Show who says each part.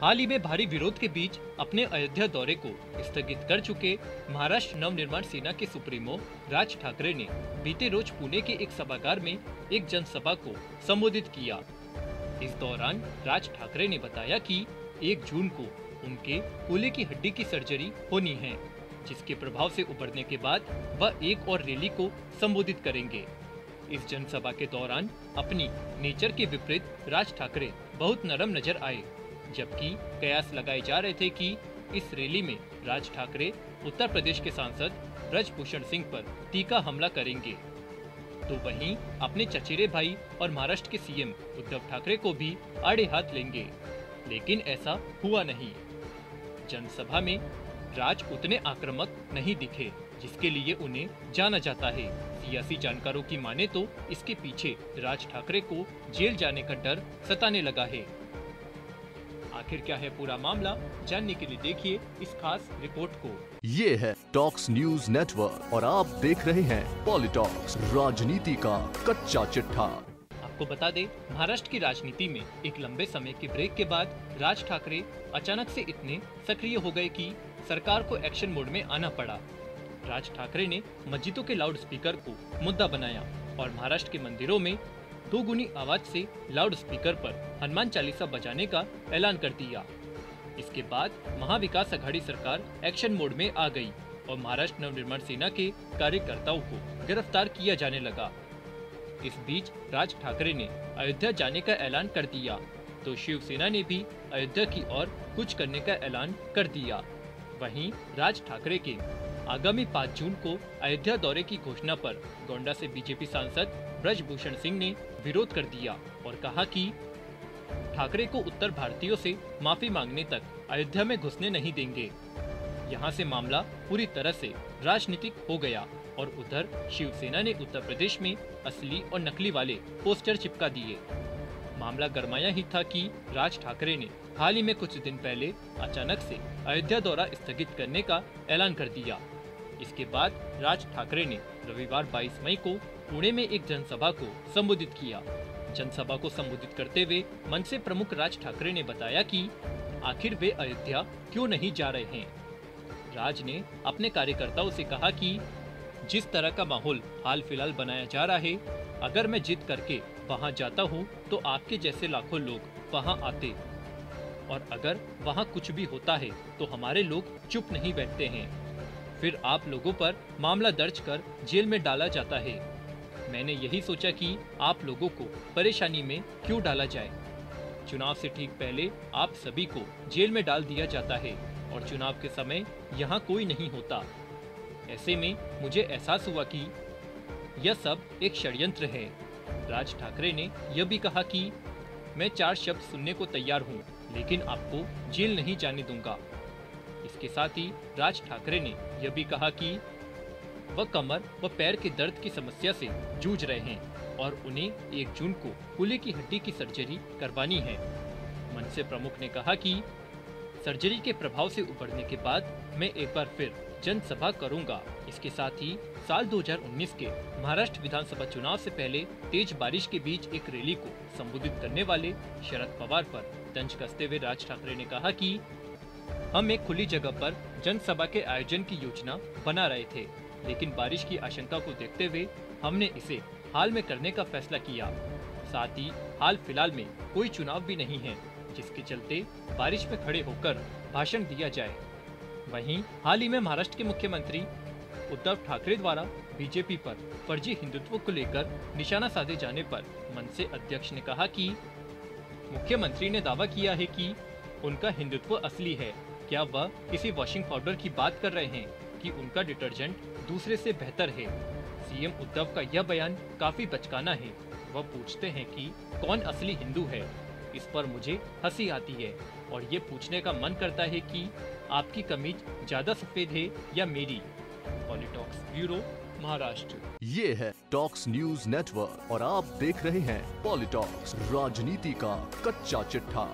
Speaker 1: हाल ही में भारी विरोध के बीच अपने अयोध्या दौरे को स्थगित कर चुके महाराष्ट्र नवनिर्माण सेना के सुप्रीमो राज ठाकरे ने बीते रोज पुणे के एक सभागार में एक जनसभा को संबोधित किया। इस दौरान राज ठाकरे ने बताया कि 1 जून को उनके कूल्हे की हड्डी की सर्जरी होनी है, जिसके प्रभाव से उबरने के बाद वह एक और रैली को संबोधित करेंगे। इस जनसभा के दौरान अपनी नेचर के विपरीत राज ठाकरे बहुत नरम नजर आए, जबकि कयास लगाए जा रहे थे कि इस रैली में राज ठाकरे उत्तर प्रदेश के सांसद ब्रजभूषण सिंह पर तीखा हमला करेंगे, तो वहीं अपने चचेरे भाई और महाराष्ट्र के सीएम उद्धव ठाकरे को भी आड़े हाथ लेंगे। लेकिन ऐसा हुआ नहीं। जनसभा में राज उतने आक्रामक नहीं दिखे, जिसके लिए उन्हें जाना जाता है। सियासी जानकारों की माने तो इसके पीछे राज ठाकरे को जेल जाने का डर सताने लगा है। आखिर क्या है पूरा मामला, जानने के लिए देखिए इस खास रिपोर्ट को।
Speaker 2: ये है टॉक्स न्यूज नेटवर्क और आप देख रहे हैं पॉलिटॉक्स, राजनीति का कच्चा चिट्ठा।
Speaker 1: आपको बता दें, महाराष्ट्र की राजनीति में एक लंबे समय के ब्रेक के बाद राज ठाकरे अचानक से इतने सक्रिय हो गए कि सरकार को एक्शन मोड में आना पड़ा। राज ठाकरे ने मस्जिदों के लाउड स्पीकर को मुद्दा बनाया और महाराष्ट्र के मंदिरों में 2 गुनी आवाज से लाउड स्पीकर पर हनुमान चालीसा बजाने का ऐलान कर दिया। इसके बाद महाविकास अघाड़ी सरकार एक्शन मोड में आ गई और महाराष्ट्र नवनिर्माण सेना के कार्यकर्ताओं को गिरफ्तार किया जाने लगा। इस बीच राज ठाकरे ने अयोध्या जाने का ऐलान कर दिया, तो शिवसेना ने भी अयोध्या की ओर कुछ करने का ऐलान कर दिया। वहीं राज ठाकरे के आगामी 5 जून को अयोध्या दौरे की घोषणा पर गोंडा से बीजेपी सांसद ब्रजभूषण सिंह ने विरोध कर दिया और कहा कि ठाकरे को उत्तर भारतीयों से माफी मांगने तक अयोध्या में घुसने नहीं देंगे। यहां से मामला पूरी तरह से राजनीतिक हो गया और उधर शिवसेना ने उत्तर प्रदेश में असली और नकली वाले पोस्टर चिपका दिए। मामला गरमाया ही था कि राज ठाकरे ने हाल ही में कुछ दिन पहले अचानक से अयोध्या दौरा स्थगित करने का ऐलान कर दिया। इसके बाद राज ठाकरे ने रविवार 22 मई को पुणे में एक जनसभा को संबोधित किया। जनसभा को संबोधित करते हुए मनसे प्रमुख राज ठाकरे ने बताया कि आखिर वे अयोध्या क्यों नहीं जा रहे हैं। राज ने अपने कार्यकर्ताओं से कहा कि जिस तरह का माहौल हाल फिलहाल बनाया जा रहा है, अगर मैं जिद करके वहां जाता हूं तो आपके जैसे लाखों लोग वहां आते, और अगर वहां कुछ भी होता है तो हमारे लोग चुप नहीं बैठते हैं, फिर आप लोगों पर मामला दर्ज कर जेल में डाला जाता है। मैंने यही सोचा कि आप लोगों को परेशानी में क्यों डाला जाए। चुनाव से ठीक पहले आप सभी को जेल में डाल दिया जाता है और चुनाव के समय यहाँ कोई नहीं होता। ऐसे में मुझे एहसास हुआ कि यह सब एक षड्यंत्र है। राज ठाकरे ने यह भी कहा कि मैं 4 शब्द सुनने को तैयार हूँ, लेकिन आपको जेल नहीं जाने दूंगा। इसके साथ ही राज ठाकरे ने यह भी कहा कि वह कमर व पैर के दर्द की समस्या से जूझ रहे हैं और उन्हें 1 जून को कूल्हे की हड्डी की सर्जरी करवानी है। मनसे प्रमुख ने कहा कि सर्जरी के प्रभाव से उबरने के बाद मैं एक बार फिर जनसभा करूंगा। इसके साथ ही साल 2019 के महाराष्ट्र विधानसभा चुनाव से पहले तेज बारिश के बीच एक रैली को संबोधित करने वाले शरद पवार पर तंज कसते हुए राज ठाकरे ने कहा कि हम एक खुली जगह पर जनसभा के आयोजन की योजना बना रहे थे, लेकिन बारिश की आशंका को देखते हुए हमने इसे हाल में करने का फैसला किया। साथ ही हाल फिलहाल में कोई चुनाव भी नहीं है, जिसके चलते बारिश में खड़े होकर भाषण दिया जाए। वहीं हाल ही में महाराष्ट्र के मुख्यमंत्री उद्धव ठाकरे द्वारा बीजेपी पर फर्जी हिंदुत्व को लेकर निशाना साधे जाने पर मनसे अध्यक्ष ने कहा कि मुख्यमंत्री ने दावा किया है कि उनका हिंदुत्व असली है। क्या वह किसी वॉशिंग पाउडर की बात कर रहे हैं कि उनका डिटर्जेंट दूसरे से बेहतर है? सीएम उद्धव का यह बयान काफी बचकाना है। वह पूछते हैं कि कौन असली हिंदू है। इस पर मुझे हंसी आती है और ये पूछने का मन करता है कि आपकी कमीज ज्यादा सफेद है या मेरी। पॉलिटॉक्स ब्यूरो, महाराष्ट्र।
Speaker 2: ये है टॉक्स न्यूज नेटवर्क और आप देख रहे हैं पॉलिटॉक्स, राजनीति का कच्चा चिट्ठा।